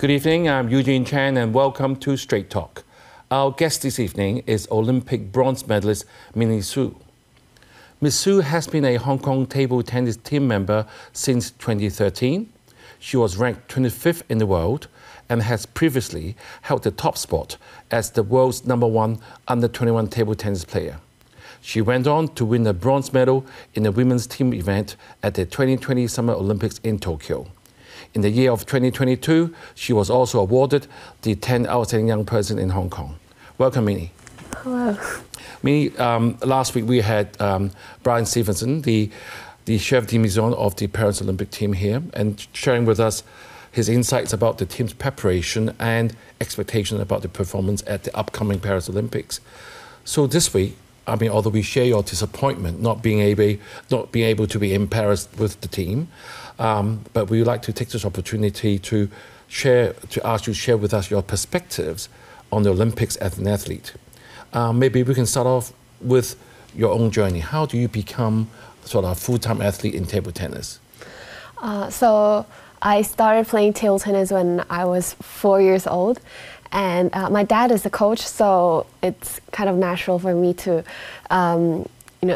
Good evening, I'm Eugene Chan and welcome to Straight Talk. Our guest this evening is Olympic bronze medalist Minnie Su. Ms. Su has been a Hong Kong table tennis team member since 2013. She was ranked 25th in the world and has previously held the top spot as the world's #1 under-21 table tennis player. She went on to win a bronze medal in the women's team event at the 2020 Summer Olympics in Tokyo. In the year of 2022, she was also awarded the 10th Outstanding Young Person in Hong Kong. Welcome, Minnie. Hello. Minnie, last week we had Brian Stevenson, the chef de mission of the Paris Olympic team here, and sharing with us his insights about the team's preparation and expectation about the performance at the upcoming Paris Olympics. So this week, I mean, although we share your disappointment not being able to be in Paris with the team, but we would like to take this opportunity to ask you to share with us your perspectives on the Olympics as an athlete. Maybe we can start off with your own journey. How do you become sort of a full-time athlete in table tennis? So I started playing table tennis when I was 4 years old. And my dad is the coach, so it's kind of natural for me to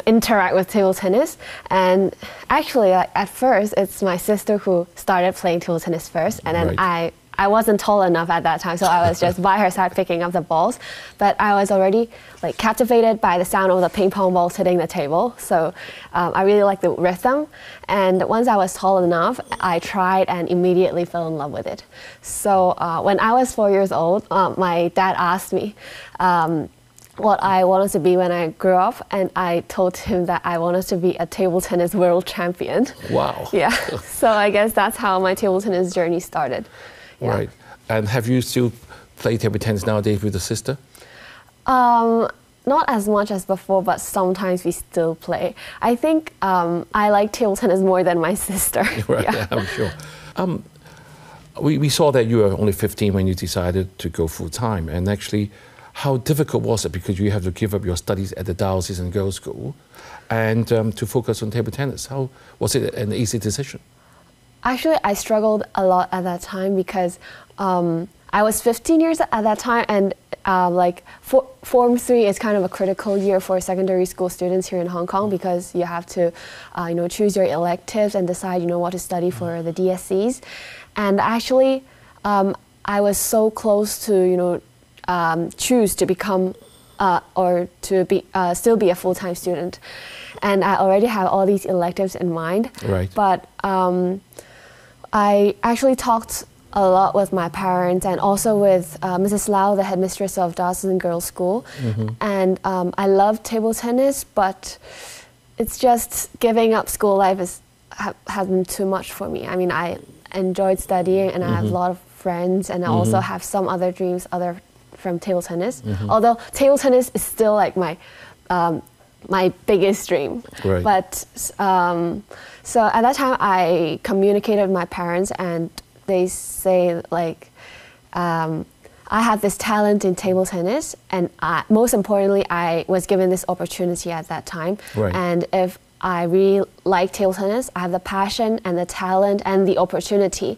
interact with table tennis. And actually, at first, it's my sister who started playing table tennis first, and then Right. I wasn't tall enough at that time, so I was just by her side picking up the balls. But I was already captivated by the sound of the ping pong balls hitting the table. So I really liked the rhythm. And once I was tall enough, I tried and immediately fell in love with it. So when I was 4 years old, my dad asked me what I wanted to be when I grew up, and I told him that I wanted to be a table tennis world champion. Wow. Yeah. So I guess that's how my table tennis journey started. Yeah. Right. And have you still played table tennis nowadays with a sister? Not as much as before, but sometimes we still play. I think I like table tennis more than my sister. Right, yeah, I'm sure. We saw that you were only 15 when you decided to go full-time. And actually, how difficult was it? Because you have to give up your studies at the Diocesan Girls' School and to focus on table tennis. How was it an easy decision? Actually, I struggled a lot at that time because I was 15 years at that time, and Form 3 is kind of a critical year for secondary school students here in Hong Kong because you have to, choose your electives and decide, what to study for the DSCs. And actually, I was so close to, choose to become or to be still be a full-time student, and I already have all these electives in mind. Right. But I actually talked a lot with my parents and also with Mrs. Lau, the headmistress of Diocesan Girls' School. Mm-hmm. And I love table tennis, but it's just giving up school life has been too much for me. I mean, I enjoyed studying and I have a lot of friends, and I also have some other dreams other from table tennis. Although table tennis is still like my biggest dream. Right. But so at that time I communicated with my parents, and they say I have this talent in table tennis, and most importantly I was given this opportunity at that time. Right. And if I really like table tennis, I have the passion and the talent and the opportunity,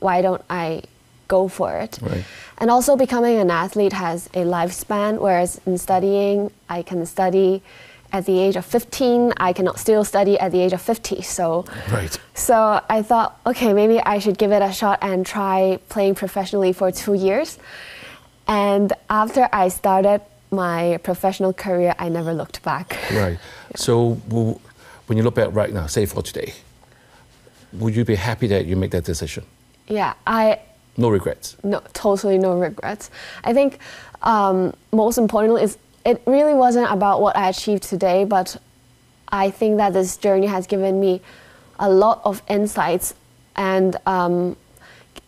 why don't I go for it? Right. And also, becoming an athlete has a lifespan, whereas in studying, I can study at the age of 15, I can still study at the age of 50. So, Right. So I thought, okay, maybe I should give it a shot and try playing professionally for 2 years. And after I started my professional career, I never looked back. Right. So when you look back right now, say for today, would you be happy that you make that decision? Yeah, No regrets? No, totally no regrets. I think most importantly is it really wasn't about what I achieved today, but I think that this journey has given me a lot of insights and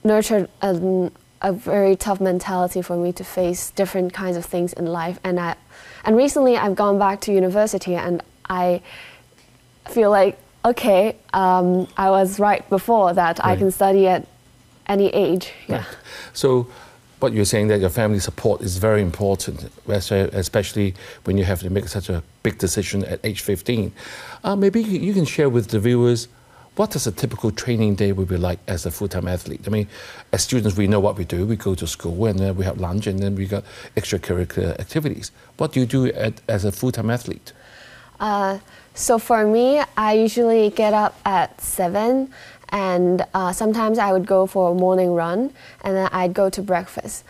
nurtured a very tough mentality for me to face different kinds of things in life. And recently I've gone back to university, and I feel like, okay, I was right before that. Right. I can study at any age. Yeah. Right. So what you're saying that your family support is very important, especially when you have to make such a big decision at age 15. Maybe you can share with the viewers what does a typical training day would be like as a full-time athlete? I mean, as students, we know what we do. We go to school, and then we have lunch, and then we got extracurricular activities. What do you do as a full-time athlete? So for me, I usually get up at 7, and sometimes I would go for a morning run, and then I'd go to breakfast.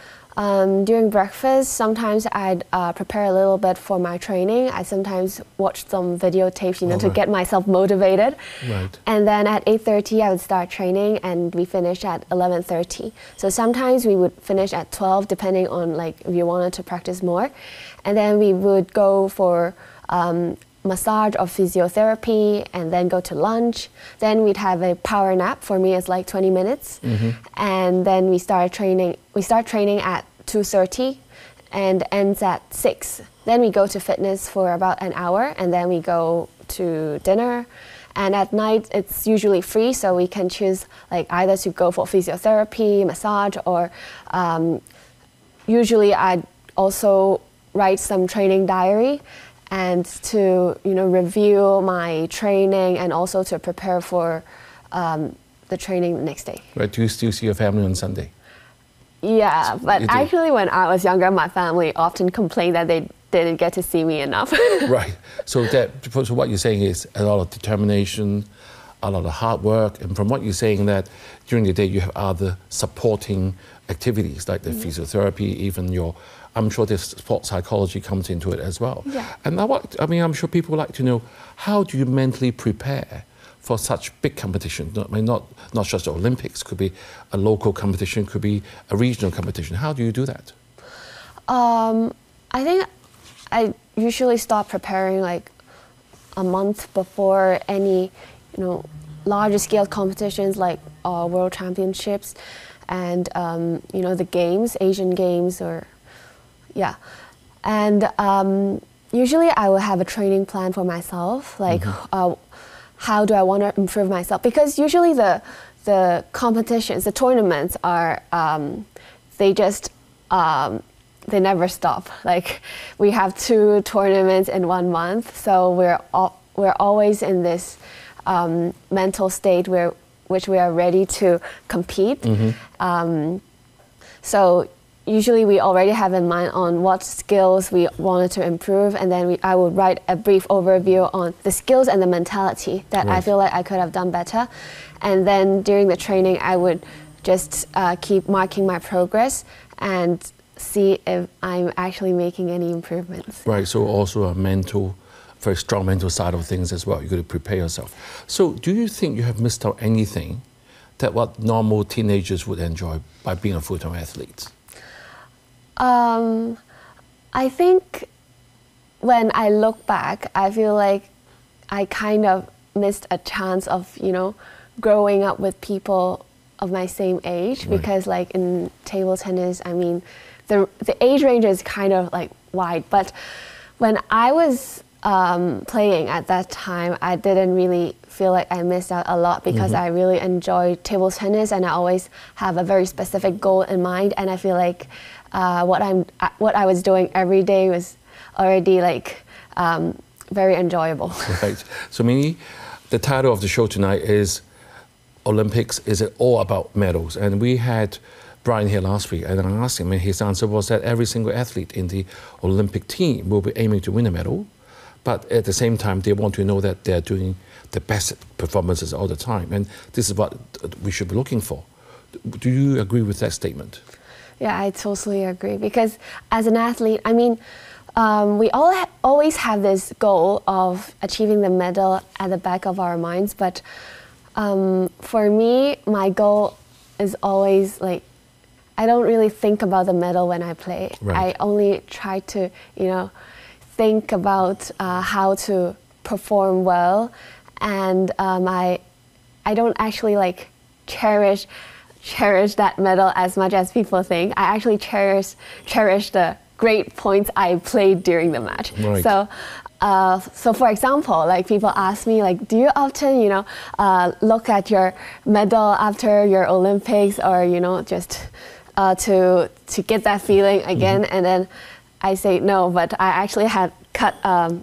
During breakfast, sometimes I'd prepare a little bit for my training. I sometimes watch some videotapes, to get myself motivated. Right. And then at 8:30, I would start training, and we finish at 11:30. So sometimes we would finish at 12, depending on if you wanted to practice more. And then we would go for massage or physiotherapy, and then go to lunch. Then we'd have a power nap. For me, it's like 20 minutes. And then we start training. We start training at 2:30 and ends at 6. Then we go to fitness for about an hour, and then we go to dinner. And at night, it's usually free, so we can choose either to go for physiotherapy, massage, or usually I'd also write some training diary, and to review my training, and also to prepare for the training the next day. Right. Do you still see your family on Sunday? Yeah, but actually when I was younger, my family often complained that they didn't get to see me enough. Right. So what you're saying is a lot of determination, a lot of hard work, and from what you're saying that during the day you have other supporting activities like the physiotherapy, even I'm sure this sports psychology comes into it as well. Yeah. And now I'm sure people would like to know, how do you mentally prepare for such big competition? Not just the Olympics, could be a local competition, could be a regional competition. How do you do that? I think I usually start preparing a month before any, larger scale competitions like World Championships and, the games, Asian Games, or and usually I will have a training plan for myself, how do I want to improve myself? Because usually the competitions, the tournaments are, they never stop. We have 2 tournaments in 1 month, so we're always in this mental state which we are ready to compete. So usually we already have in mind on what skills we wanted to improve, and then I would write a brief overview on the skills and the mentality that I feel like I could have done better. And then during the training, I would just keep marking my progress and see if I'm actually making any improvements. Right, so also a very strong mental side of things as well. You've got to prepare yourself. So do you think you have missed out anything that what normal teenagers would enjoy by being a full-time athlete? I think when I look back, I feel like I kind of missed a chance of, growing up with people of my same age. Right. Because in table tennis, the age range is kind of wide. But when I was playing at that time, I didn't really feel like I missed out a lot, because I really enjoyed table tennis, and I always have a very specific goal in mind, and I feel like what I was doing every day was already very enjoyable. Right. So Minnie, the title of the show tonight is Olympics, is it all about medals? And we had Brian here last week, and I asked him, and his answer was that every single athlete in the Olympic team will be aiming to win a medal, but at the same time they want to know that they're doing the best performances all the time, and this is what we should be looking for. Do you agree with that statement? Yeah, I totally agree, because as an athlete, we all always have this goal of achieving the medal at the back of our minds, but for me, my goal is always I don't really think about the medal when I play. Right. I only try to, think about how to perform well, and I don't actually cherish that medal as much as people think. I actually cherish the great points I played during the match. Right. So for example, people ask me, do you often, look at your medal after your Olympics, or just to get that feeling again? And then I say no, but I actually had cut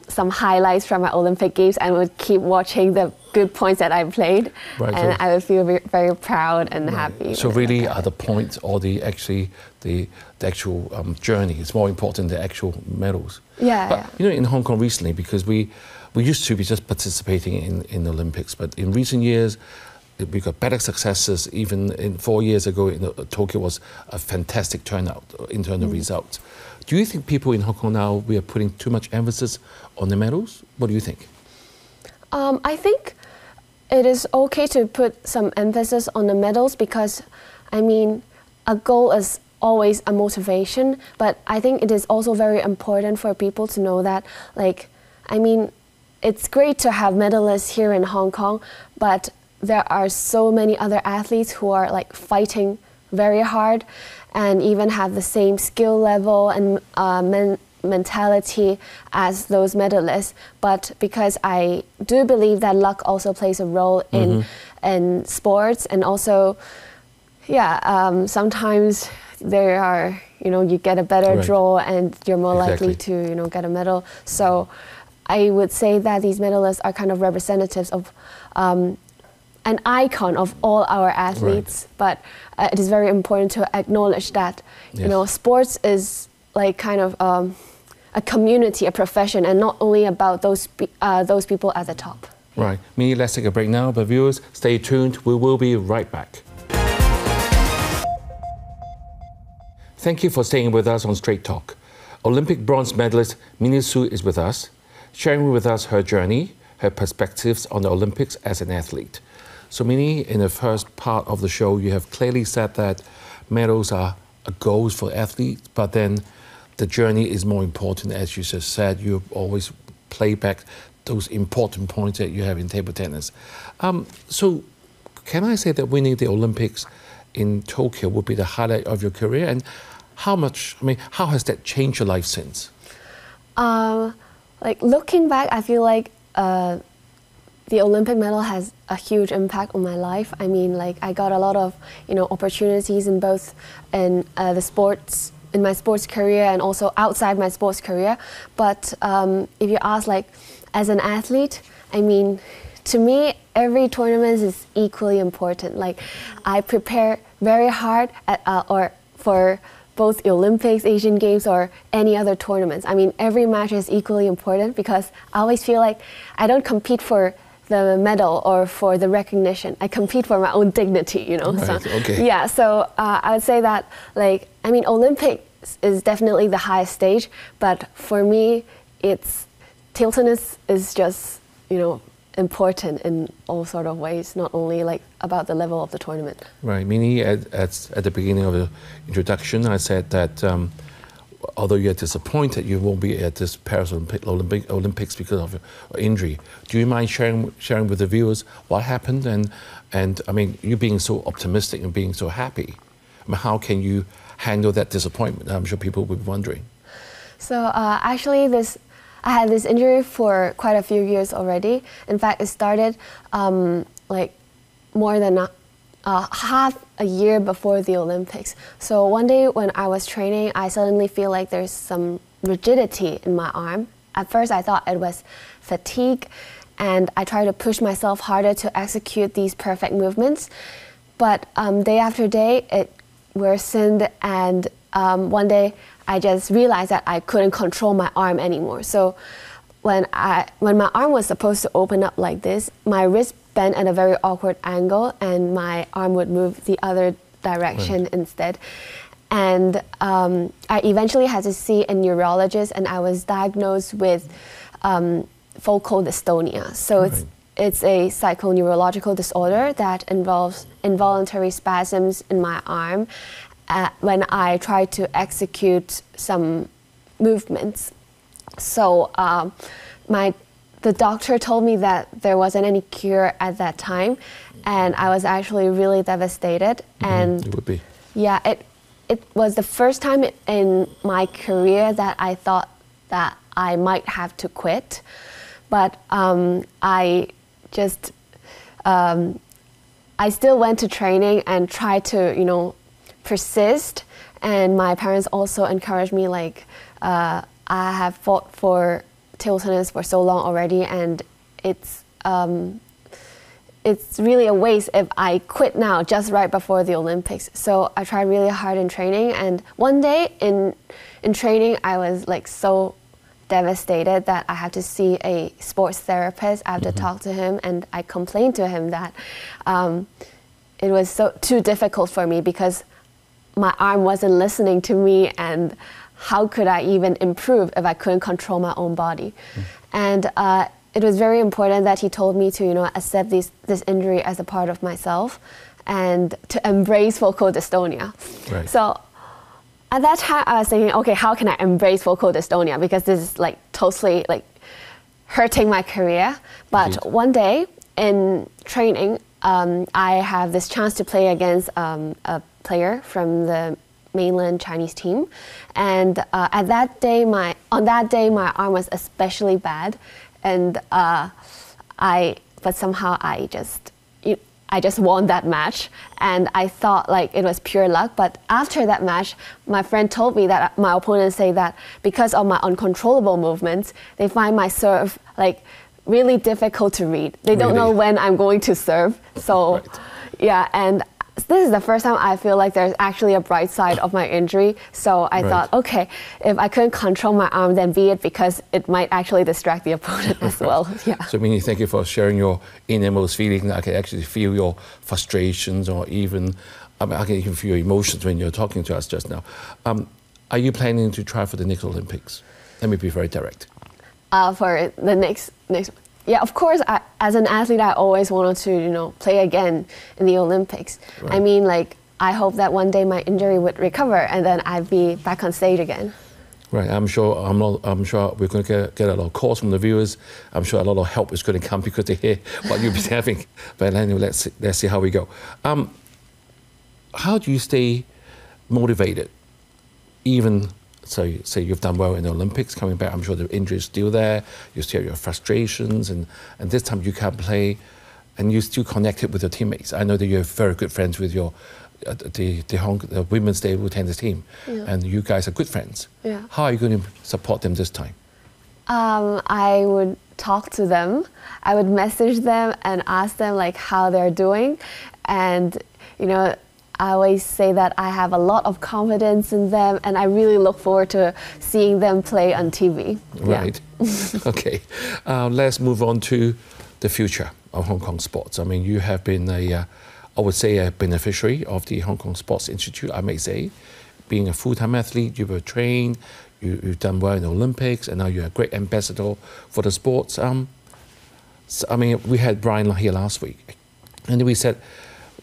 some highlights from my Olympic games and would keep watching the good points that I played, right, and so I would feel very proud and happy. So really, are the points or the actual journey is more important than the actual medals? Yeah. But you know, in Hong Kong recently, because we used to be just participating in the Olympics, but in recent years, we got better successes. Even in 4 years ago, Tokyo was a fantastic turnout in terms of results. Do you think people in Hong Kong now, we are putting too much emphasis on the medals? What do you think? I think it is okay to put some emphasis on the medals because, I mean, a goal is always a motivation, but I think it is also very important for people to know that, like, I mean, it's great to have medalists here in Hong Kong, but there are so many other athletes who are like fighting very hard and even have the same skill level and mentality as those medalists. But because I do believe that luck also plays a role in sports, and also, sometimes there are, you get a better draw and you're more likely to, get a medal. So I would say that these medalists are kind of representatives of an icon of all our athletes, but it is very important to acknowledge that, sports is like kind of a community, a profession, and not only about those people at the top. Right. Let's take a break now, but viewers, stay tuned. We will be right back. Thank you for staying with us on Straight Talk. Olympic bronze medalist Minnie Su is with us, sharing with us her journey, her perspectives on the Olympics as an athlete. So Minnie, in the first part of the show, you have clearly said that medals are goals for athletes, but then the journey is more important. As you just said, you always play back those important points that you have in table tennis. So can I say that winning the Olympics in Tokyo would be the highlight of your career? And how has that changed your life since? Like looking back, I feel like the Olympic medal has a huge impact on my life. I mean, like I got a lot of, opportunities in both in in my sports career and also outside my sports career. But if you ask, like, as an athlete, I mean, to me, every tournament is equally important. Like, I prepare very hard for both the Olympics, Asian Games, or any other tournaments. I mean, every match is equally important because I always feel like I don't compete for the medal or for the recognition. I compete for my own dignity, Right, So, okay. yeah, so I would say that, like, I mean, Olympics is definitely the highest stage, but for me, table tennis is just, important in all sort of ways, not only like about the level of the tournament. Right, Minnie, at the beginning of the introduction, I said that although you're disappointed you won't be at this Paris Olympics because of your injury, do you mind sharing with the viewers what happened? And I mean, you being so optimistic and being so happy, I mean, how can you handle that disappointment? I'm sure people will be wondering. So actually, I had this injury for quite a few years already. In fact, it started like more than half a year before the Olympics. So one day when I was training, I suddenly feel like there's some rigidity in my arm. At first I thought it was fatigue, and I tried to push myself harder to execute these perfect movements. But day after day it worsened, and one day I just realized that I couldn't control my arm anymore. So when my arm was supposed to open up like this, my wrist bent at a very awkward angle and my arm would move the other direction instead. And I eventually had to see a neurologist, and I was diagnosed with focal dystonia. So it's a psychoneurological disorder that involves involuntary spasms in my arm when I try to execute some movements. So the doctor told me that there wasn't any cure at that time, and I was actually really devastated. And it would be. Yeah, it was the first time in my career that I thought that I might have to quit. But I still went to training and tried to, persist. And my parents also encouraged me, like, I have fought for table tennis for so long already, and it's really a waste if I quit now just right before the Olympics. So I tried really hard in training, and one day in training I was like so devastated that I had to see a sports therapist. I had to talk to him, and I complained to him that it was too difficult for me because my arm wasn't listening to me, and how could I even improve if I couldn't control my own body? And it was very important that he told me to, accept this injury as a part of myself and to embrace focal dystonia. Right. So at that time, I was thinking, okay, how can I embrace focal dystonia? Because this is like totally like hurting my career. But Indeed. one day in training, I have this chance to play against a player from the mainland Chinese team, and on that day my arm was especially bad, and but somehow I just won that match, and I thought like it was pure luck. But after that match, my friend told me that my opponents say that because of my uncontrollable movements, they find my serve like really difficult to read. They don't know when I'm going to serve. So Right. yeah, and this is the first time I feel like there's actually a bright side of my injury. So I thought, okay, if I couldn't control my arm, then be it, because it might actually distract the opponent as well. Yeah. So, Minnie, thank you for sharing your innermost feeling. I can actually feel your frustrations, or even, I can even feel your emotions when you're talking to us just now. Are you planning to try for the next Olympics? Let me be very direct. For the next, yeah, of course. As an athlete, I always wanted to, play again in the Olympics. Right. I mean, like, I hope that one day my injury would recover and then I'd be back on stage again. Right. I'm sure we're going to get a lot of calls from the viewers. I'm sure a lot of help is going to come because they hear what you've been having. But anyway, let's see how we go. How do you stay motivated, even? So say you've done well in the Olympics, coming back, I'm sure the injury is still there, you still have your frustrations, and this time you can't play, and you still connected with your teammates. I know that you're very good friends with your the women's table tennis team, and you guys are good friends. Yeah. How are you going to support them this time? I would talk to them. I would message them and ask them like how they're doing, and I always say that I have a lot of confidence in them, and I really look forward to seeing them play on TV. Right. Yeah. Okay. Let's move on to the future of Hong Kong sports. I mean, you have been I would say a beneficiary of the Hong Kong Sports Institute, I may say. Being a full-time athlete, you were trained, you've done well in the Olympics, and now you're a great ambassador for the sports. So, I mean, we had Brian here last week, and we said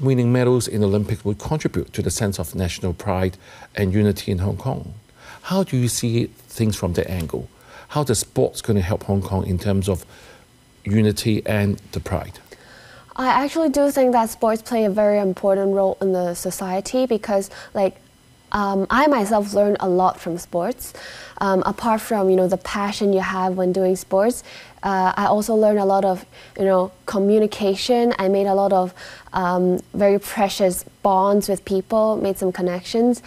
winning medals in the Olympics would contribute to the sense of national pride and unity in Hong Kong. How do you see things from that angle? How the sports going to help Hong Kong in terms of unity and the pride? I actually do think that sports play a very important role in the society, because I myself learned a lot from sports. Apart from the passion you have when doing sports, I also learned a lot of communication. I made a lot of very precious bonds with people, made some connections,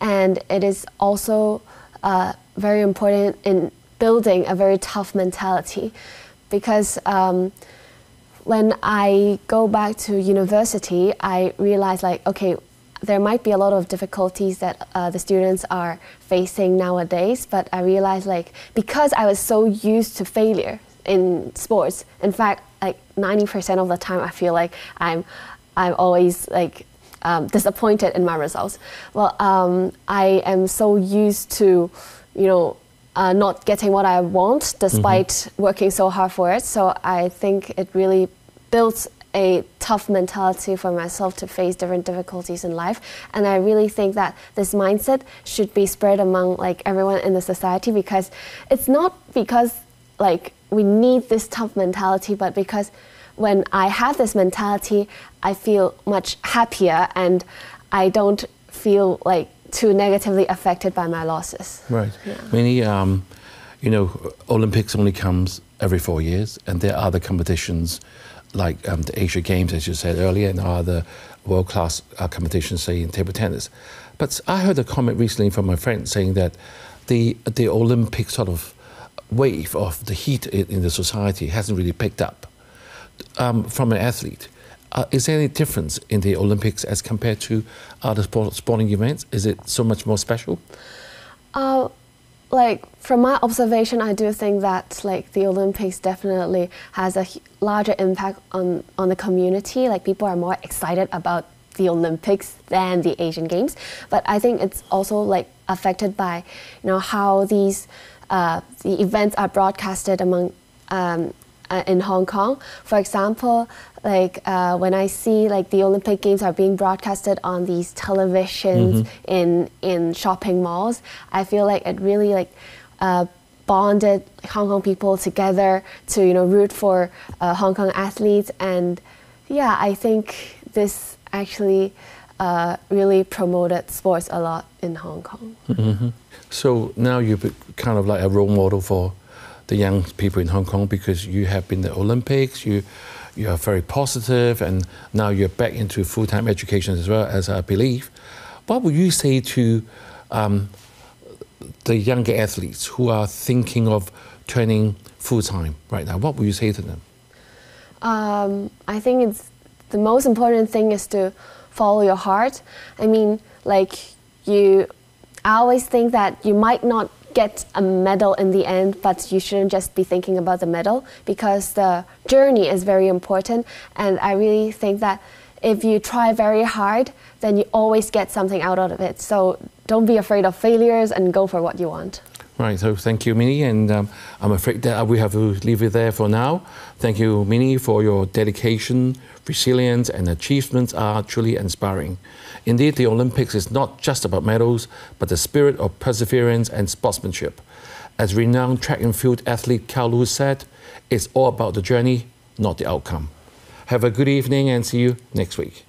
and it is also very important in building a very tough mentality, because when I go back to university, I realized okay, there might be a lot of difficulties that the students are facing nowadays, but I realized because I was so used to failure in sports, in fact, 90% of the time I feel like I'm always disappointed in my results. Well, I am so used to not getting what I want despite working so hard for it. So I think it really builds a tough mentality for myself to face different difficulties in life, and I really think that this mindset should be spread among everyone in the society, because it's not because we need this tough mentality, but because when I have this mentality, I feel much happier and I don't feel too negatively affected by my losses. Right. Yeah. Many, Olympics only comes every 4 years, and there are other competitions like the Asia Games, as you said earlier, and other world-class competitions, say in table tennis. But I heard a comment recently from my friend saying that the Olympic sort of wave of the heat in the society hasn't really picked up. From an athlete, is there any difference in the Olympics as compared to other sporting events? Is it so much more special? Like from my observation, I do think that like the Olympics definitely has a larger impact on the community. Like people are more excited about the Olympics than the Asian Games. But I think it's also like affected by, how these the events are broadcasted among in Hong Kong. For example, like when I see like the Olympic Games are being broadcasted on these televisions in shopping malls, I feel like it really like bonded Hong Kong people together to root for Hong Kong athletes. And yeah, I think this actually really promoted sports a lot in Hong Kong. So now you're kind of like a role model for the young people in Hong Kong, because you have been the Olympics, you are very positive, and now you're back into full-time education as well, as I believe. What would you say to the younger athletes who are thinking of turning full-time right now? What would you say to them? I think the most important thing is to follow your heart. I mean, like I always think that you might not get a medal in the end, but you shouldn't just be thinking about the medal, because the journey is very important. And I really think that if you try very hard, then you always get something out of it. So don't be afraid of failures and go for what you want. Right, so thank you, Minnie, and I'm afraid that we have to leave it there for now. Thank you, Minnie, for your dedication, resilience, and achievements are truly inspiring. Indeed, the Olympics is not just about medals, but the spirit of perseverance and sportsmanship. As renowned track and field athlete Carl Lewis said, it's all about the journey, not the outcome. Have a good evening and see you next week.